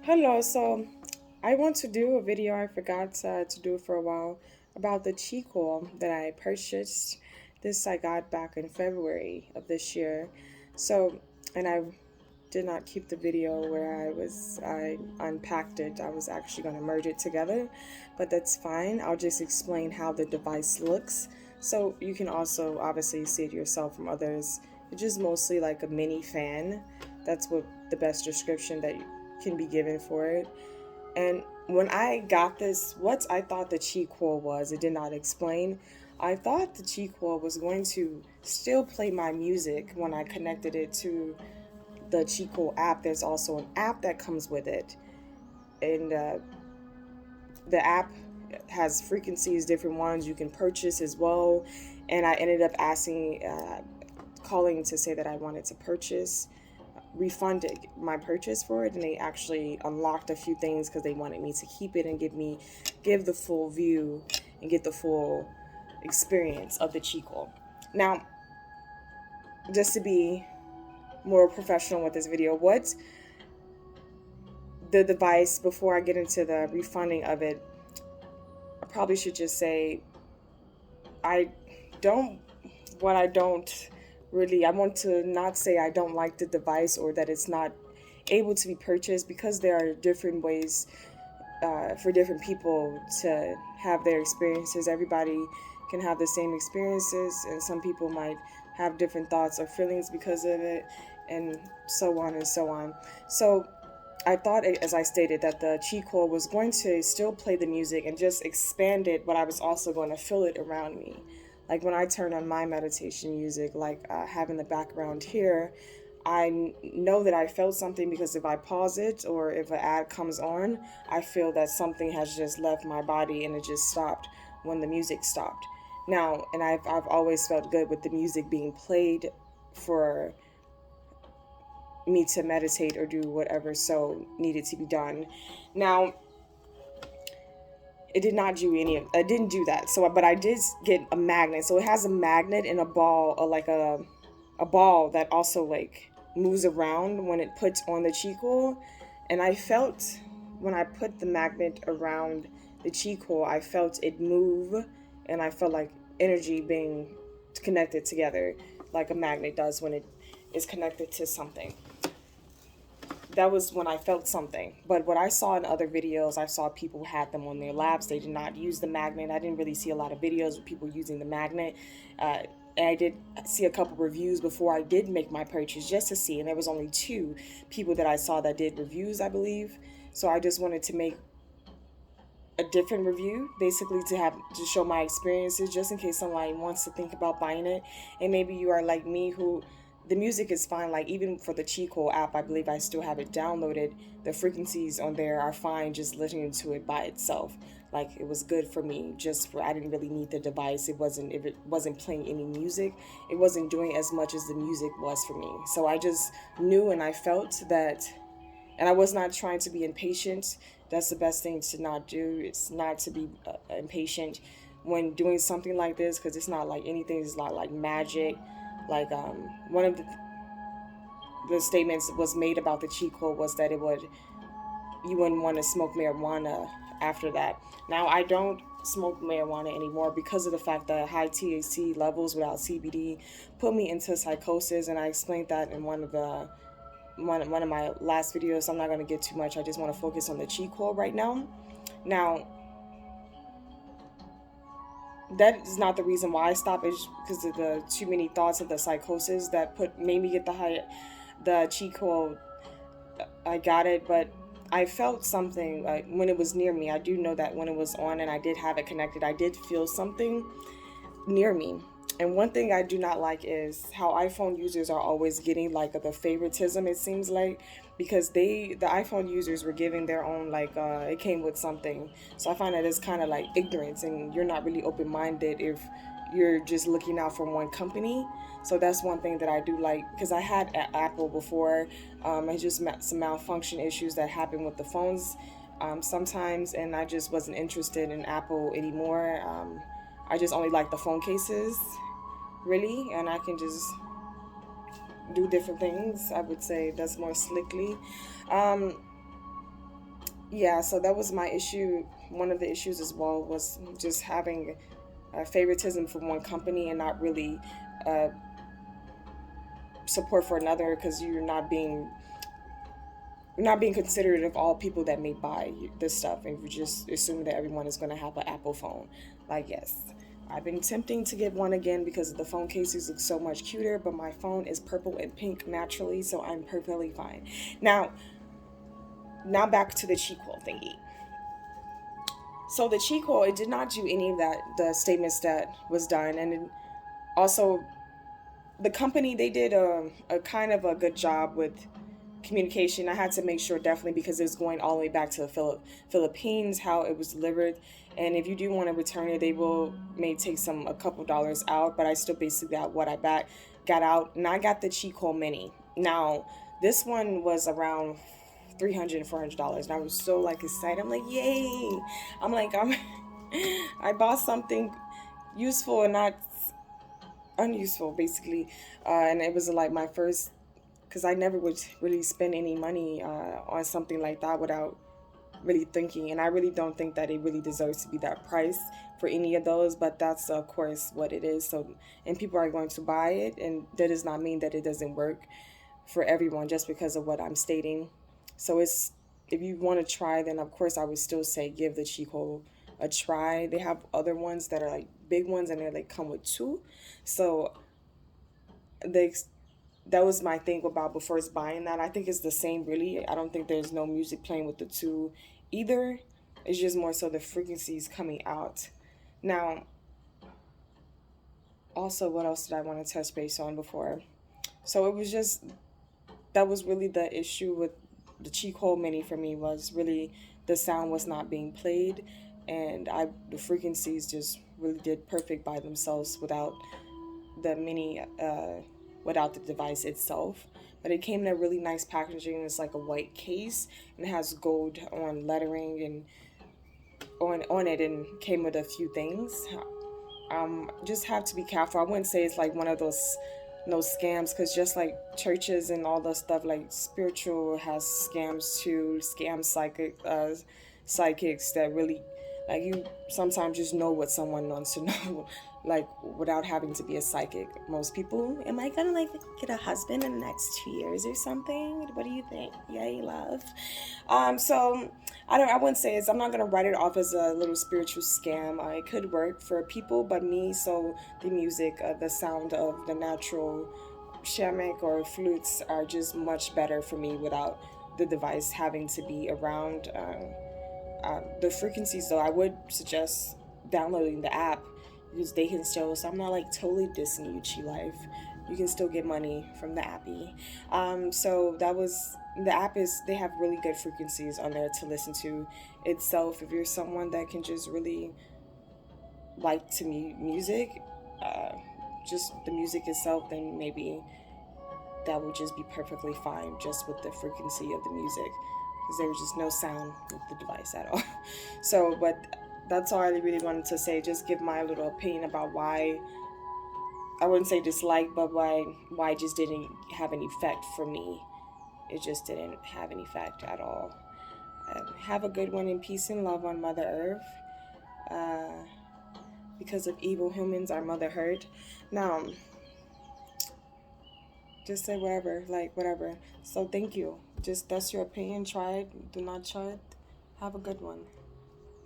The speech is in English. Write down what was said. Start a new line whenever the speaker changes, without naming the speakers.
Hello, so I want to do a video I forgot to do for a while about the coil that I purchased. This I got back in February of this year. So, and I did not keep the video where I unpacked it. I was actually going to merge it together, but that's fine. I'll just explain how the device looks. So you can also obviously see it yourself from others. It's just mostly like a mini fan. That's what the best description that can be given for it. And when I got this, what I thought the cheat coil was, it did not explain. I thought the cheat coil was going to still play my music when I connected it to the cheat coil app. There's also an app that comes with it, and the app has frequencies, different ones you can purchase as well. And I ended up calling to say that I wanted to refunded my purchase for it, and they actually unlocked a few things because they wanted me to keep it and give the full view and get the full experience of the Chico. Now, just to be more professional with this video, what the device, before I get into the refunding of it, I probably should just say I don't what I don't really, I want to not say I don't like the device or that it's not able to be purchased, because there are different ways for different people to have their experiences. Everybody can have the same experiences, and some people might have different thoughts or feelings because of it, and so on and so on. So I thought, as I stated, that the cheat code was going to still play the music and just expand it, but I was also going to feel it around me. Like when I turn on my meditation music, like having the background here, know that I felt something, because if I pause it or if an ad comes on, I feel that something has just left my body and it just stopped when the music stopped. Now, and I've always felt good with the music being played for me to meditate or do whatever so needed to be done. Now, it did not do any of, I didn't do that. So, but I did get a magnet. So it has a magnet and a ball, or like a ball that also like moves around when it puts on the Chico. And I felt when I put the magnet around the Chico, I felt it move, and I felt like energy being connected together, like a magnet does when it is connected to something. That was when I felt something. But what I saw in other videos, I saw people had them on their laps. They did not use the magnet. I didn't really see a lot of videos of people using the magnet. And I did see a couple reviews before I did make my purchase, just to see. And there was only two people that I saw that did reviews, I believe. So I just wanted to make a different review, basically to show my experiences, just in case somebody wants to think about buying it. And maybe you are like me, who the music is fine. Like even for the Chico app, I believe I still have it downloaded. The frequencies on there are fine, just listening to it by itself. Like it was good for me. I didn't really need the device. If it wasn't playing any music, it wasn't doing as much as the music was for me. So I just knew, and I felt that, and I was not trying to be impatient. That's the best thing to not do. It's not to be impatient when doing something like this, because it's not like anything is not like magic. Like one of the statements that was made about the cheat code was that you wouldn't want to smoke marijuana after that. Now I don't smoke marijuana anymore because of the fact that high THC levels without CBD put me into psychosis, and I explained that in one of my last videos. I'm not going to get too much. I just want to focus on the cheat code right now. Now, that is not the reason why I stopped. It's because of the too many thoughts of the psychosis that made me get the cheat code. I got it, but I felt something when it was near me. I do know that when it was on and I did have it connected, I did feel something near me. And one thing I do not like is how iPhone users are always getting like the favoritism, it seems like, because the iPhone users were giving their own, like it came with something. So I find that it's kind of like ignorance, and you're not really open-minded if you're just looking out for one company. So that's one thing that I do like, because I had Apple before. I just met some malfunction issues that happen with the phones sometimes, and I just wasn't interested in Apple anymore. I just only like the phone cases, really, and I can just do different things. I would say that's more slickly. Um, yeah, so that was my issue. One of the issues as well was just having favoritism from one company and not really uh, support for another, because you're not being considerate of all people that may buy this stuff, and you just assume that everyone is going to have an Apple phone. Like, yes, I've been tempting to get one again because the phone cases look so much cuter, but my phone is purple and pink naturally, so I'm perfectly fine. Now, now back to the cheat code thingy. So the cheat code, it did not do any of that, the statements that was done, and it also the company, they did a kind of a good job with communication. I had to make sure definitely, because it was going all the way back to the Philippines, how it was delivered. And if you do want to return it, they will may take a couple dollars out, but I still basically got what I got out, and I got the Chico Mini. Now this one was around $300 and $400, and I was so like excited. I'm like, yay! I'm I bought something useful and not unuseful, basically. And it was like my first, because I never would really spend any money on something like that without really thinking. And I really don't think that it really deserves to be that price for any of those, but that's of course what it is. So, and people are going to buy it, and that does not mean that it doesn't work for everyone just because of what I'm stating. So it's, if you want to try, then of course I would still say give the Chico a try. They have other ones that are like big ones, and they like come with two. So they, that was my thing about before buying that. I think it's the same, really. I don't think there's no music playing with the two either. It's just more so the frequencies coming out. Now, also, what else did I want to touch base on before? So it was just, that was really the issue with the cheat code mini for me, was really the sound was not being played, and the frequencies just really did perfect by themselves the mini without the device itself. But it came in a really nice packaging. It's like a white case, and it has gold on lettering and on it, and came with a few things. Just have to be careful. I wouldn't say it's like one of those scams, because just like churches and all the stuff, like spiritual has scams too, psychics that really, like, you sometimes just know what someone wants to know, like, without having to be a psychic. Most people, am I gonna like get a husband in the next 2 years or something? What do you think? Yay, love. So I wouldn't say it's, I'm not gonna write it off as a little spiritual scam. It could work for people, but me, so the music, the sound of the natural shamanic or flutes are just much better for me without the device having to be around. The frequencies, though, I would suggest downloading the app, because they can still, so I'm not like totally dissing you, Chi Life. You can still get money from the appy. So that was, the app is, they have really good frequencies on there to listen to itself. If you're someone that can just really like to music, uh, just the music itself, then maybe that would just be perfectly fine just with the frequency of the music, because there was just no sound with the device at all. So, but that's all I really wanted to say. Just give my little opinion about why, I wouldn't say dislike, but why it just didn't have an effect for me. It just didn't have an effect at all. Have a good one, in peace and love on Mother Earth. Uh, because of evil humans, our mother hurt. Now, just say whatever, like whatever. So thank you. Just, that's your opinion. Try it. Do not try it. Have a good one.